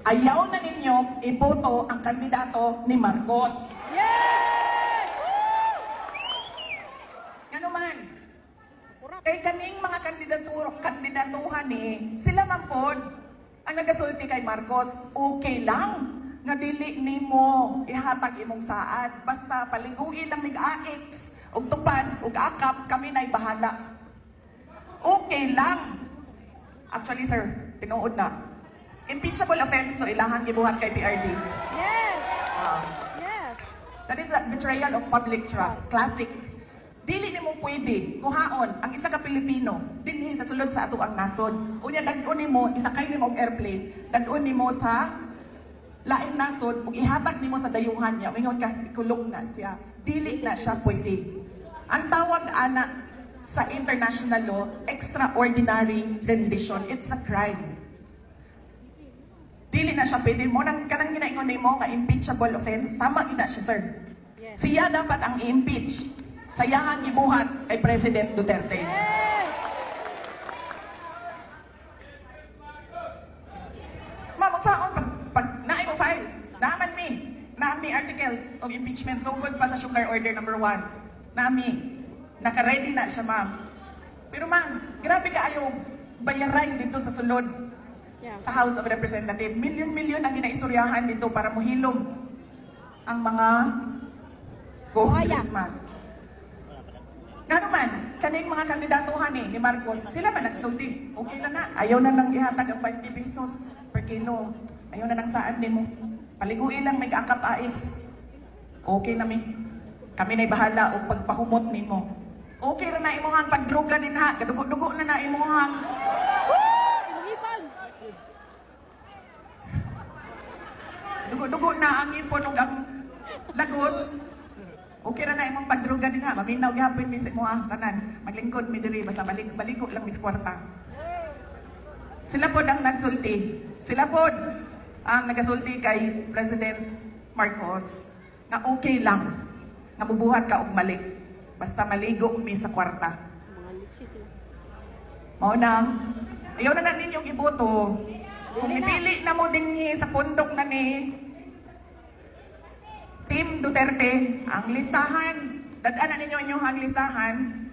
Ayaw na ninyo iboto ang kandidato ni Marcos. Ano man? Kay kaning mga kandidatuhan sila man pod ang nagasulti kay Marcos, okay lang nga dili nimo ihatag imong saad. Basta paliguin lang mig-AX, ug tupan, ug akap, kami na'y bahala. Okay lang. Actually, sir, tinuod na. Impeachable offense no ilahang gibuhat kay PRD. Yes. Yes. That is the betrayal of public trust. Classic. Dili nimo pwede kuhaon ang isa ka Pilipino dinhi sa sulod sa ato ang nasod. Unya dadon nimo isakay nimo og airplane, dadon nimo sa lain nasod ug ihatag nimo sa dayuhan niya. Mingon ka ikulong na siya. Dili na siya pwede. Ang tawag ana sa international law, extraordinary rendition. It's a crime. Dili na siya pwede mo nang kanang ginaingon nimo nga impeachable offense. Tama gina siya, sir. Yes. Siya dapat ang i-impeach. Sayang ibuhat kay President Duterte. Yes. Ma'am, saan pag naay mo file, naami articles of impeachment so good pa sa Sugar Order number 1. Naami. Naka-ready na siya, ma'am. Pero ma'am, grabe ka ayaw bayaran dito sa sulod. Yeah. Sa House of Representatives. Milyon-milyon ang ginaistoryahan dito para muhilom ang mga congressman. Nga naman, kaning mga kandidatuhan ni Marcos, sila man nagsulti. Okay na. Ayaw na nang ihatag ang 20 pesos per kilo. Ayaw na nang saan din mo. Paliguin lang may akap AX. Okay na mi. Kami na'y bahala o pagpahumot ni mo. Okay na imuhang pagdruga din ha. Kadugo-dugo na imuhang. Dugo-dugo na ang ipon ug ang lagos. Okay na imong pagdruga din ha. Maminaw gyapon mi mo tanan. Maglingkod mi diri basta baligo lang mis kwarta. Sila pod ang nagsulti. Sila pod ang nagasulti kay President Marcos na okay lang nga bubuhat ka og malik. Basta maligo mi sa kwarta. Mao nang ayaw na ninyong iboto. Kung nipili na mo dinhi sa pundok na ni Team Duterte, ang listahan, dadaanan ninyo inyong listahan,